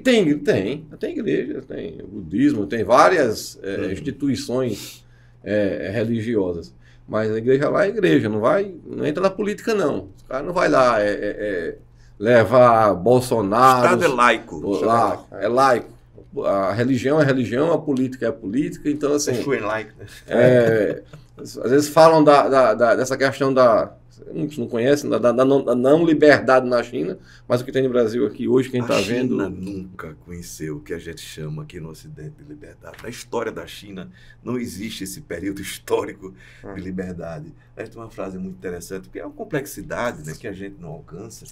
tem igreja, tem budismo, tem várias instituições religiosas. Mas a igreja lá é igreja, não entra na política, não. O cara não vai lá levar Bolsonaro... O Estado é laico. Lá, é laico. A religião é religião, a política é a política, então assim... Às vezes falam dessa questão muitos não conhecem, da não liberdade na China, mas o que tem no Brasil aqui hoje, quem está vendo... A China nunca conheceu o que a gente chama aqui no Ocidente de liberdade. Na história da China não existe esse período histórico de liberdade. Essa é uma frase muito interessante, porque é uma complexidade, né, que a gente não alcança.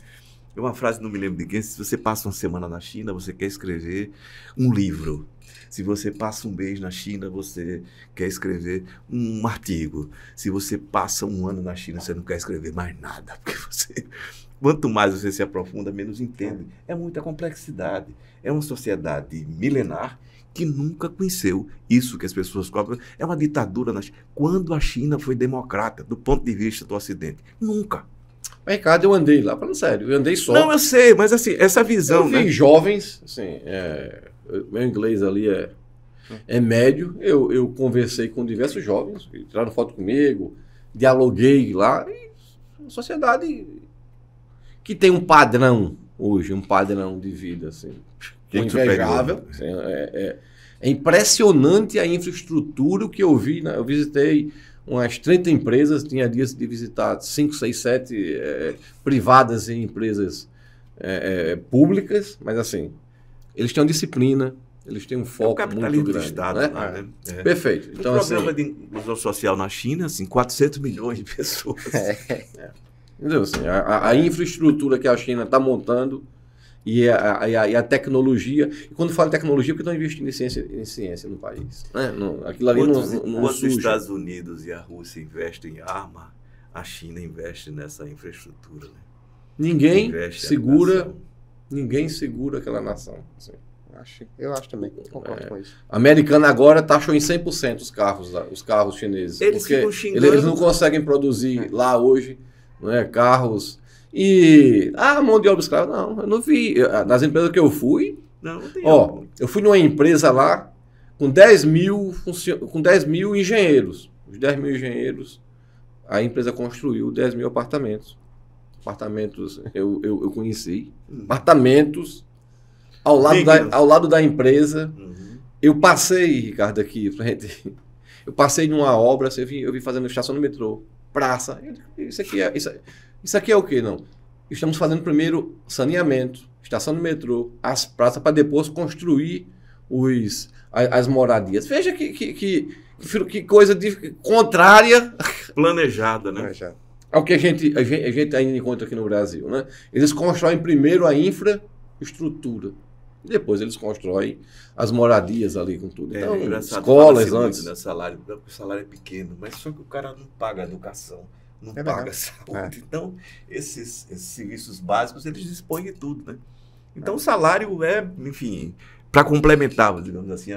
É uma frase, não me lembro de quem, se você passa uma semana na China, você quer escrever um livro. Se você passa um mês na China, você quer escrever um artigo. Se você passa um ano na China, você não quer escrever mais nada. Porque quanto mais você se aprofunda, menos entende. É muita complexidade. É uma sociedade milenar que nunca conheceu isso que as pessoas cobram. É uma ditadura na China. Quando a China foi democrata, do ponto de vista do Ocidente? Nunca. Ricardo, eu andei lá, falando sério, eu andei só. Não, eu sei, mas assim, essa visão... Eu vi jovens, assim, meu inglês ali é médio, eu conversei com diversos jovens, tiraram foto comigo, dialoguei lá, e uma sociedade que tem um padrão hoje, um padrão de vida, assim, invejável. Assim, é impressionante a infraestrutura que eu vi, né? Eu visitei umas 30 empresas, tinha dias de visitar 5, 6, 7 privadas e empresas públicas, mas assim, eles têm uma disciplina, eles têm um foco muito grande. Do Estado, né? Perfeito. Então, o problema de inclusão social na China, assim, 400 milhões de pessoas. Entendeu? Assim, a infraestrutura que a China está montando e a tecnologia. E quando falo tecnologia, porque estão investindo em ciência no país. Né? Aquilo ali não os Estados Unidos e a Rússia investem em arma, a China investe nessa infraestrutura. Né? Ninguém segura aquela nação. Assim. Eu acho também, concordo com isso. A americana agora taxou em 100% os carros chineses. Eles não conseguem produzir lá hoje, né, carros... E a mão de obra escrava, não, eu não vi. Nas empresas que eu fui, não tem eu fui numa empresa lá com 10 mil engenheiros. Os 10 mil engenheiros, a empresa construiu 10 mil apartamentos. Apartamentos eu conheci. Apartamentos ao lado da empresa. Eu passei, Ricardo, aqui, eu passei numa obra, eu vi fazendo estação do metrô, praça. Isso aqui é o quê? Não. Estamos fazendo primeiro saneamento, estação do metrô, as praças, para depois construir as moradias. Veja que coisa contrária. Planejada, né? Ao que a gente ainda encontra aqui no Brasil. Né? Eles constroem primeiro a infraestrutura. E depois eles constroem as moradias ali com tudo. Então, escolas antes. Muito, né, o salário é pequeno, mas só que o cara não paga a educação. Não paga saúde. Então, esses serviços básicos, eles dispõem de tudo, né? Então, o salário enfim, para complementar, digamos assim,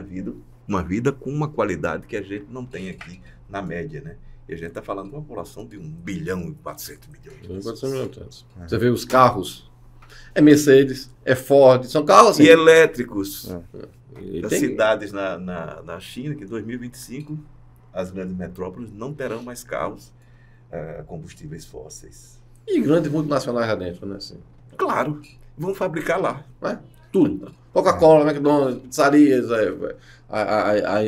uma vida com uma qualidade que a gente não tem aqui na média, né? E a gente está falando de uma população de 1 bilhão e 400 milhões. 400 milhões. Você vê os carros, é Mercedes, é Ford, são carros assim. E elétricos. Das cidades na China, que em 2025, as grandes metrópoles não terão mais carros combustíveis fósseis. E grandes multinacionais lá dentro, né? Assim. Claro, vão fabricar lá. Tudo. Coca-Cola, McDonald's, pizzarias,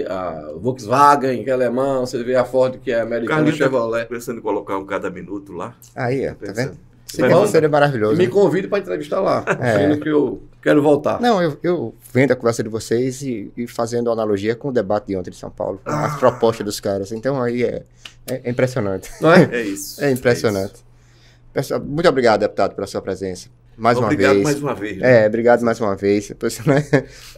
a Volkswagen, que é alemão, você vê a Ford, que é americana, Carlinhos tá Chevrolet. pensando em colocar um cada minuto lá. Aí, Tá tá pensando. vendo? Seria maravilhoso. Me convide para entrevistar lá, É. sendo que eu quero voltar. Não, eu vendo a conversa de vocês e fazendo analogia com o debate de ontem de São Paulo, com as propostas dos caras. Então aí é impressionante. Não é? É isso. É impressionante. Pessoal, muito obrigado, deputado, pela sua presença. Mais uma Obrigado vez. mais uma vez. Né? Obrigado mais uma vez. Depois, né?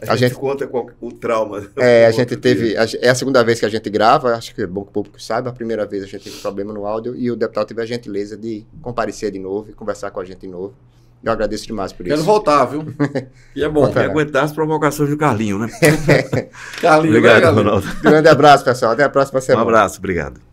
A gente conta com o trauma. A gente teve. É a segunda vez que a gente grava, acho que é bom que o público saiba. A primeira vez a gente teve problema no áudio e o deputado teve a gentileza de comparecer de novo e conversar com a gente de novo. Eu agradeço demais por Quero isso. voltar, viu? E é bom. Voltar. E aguentar as provocações do Carlinho, né? Carlinhos, Obrigado, Carlinhos. Ronaldo. Grande abraço, pessoal. Até a próxima Um semana. abraço, obrigado.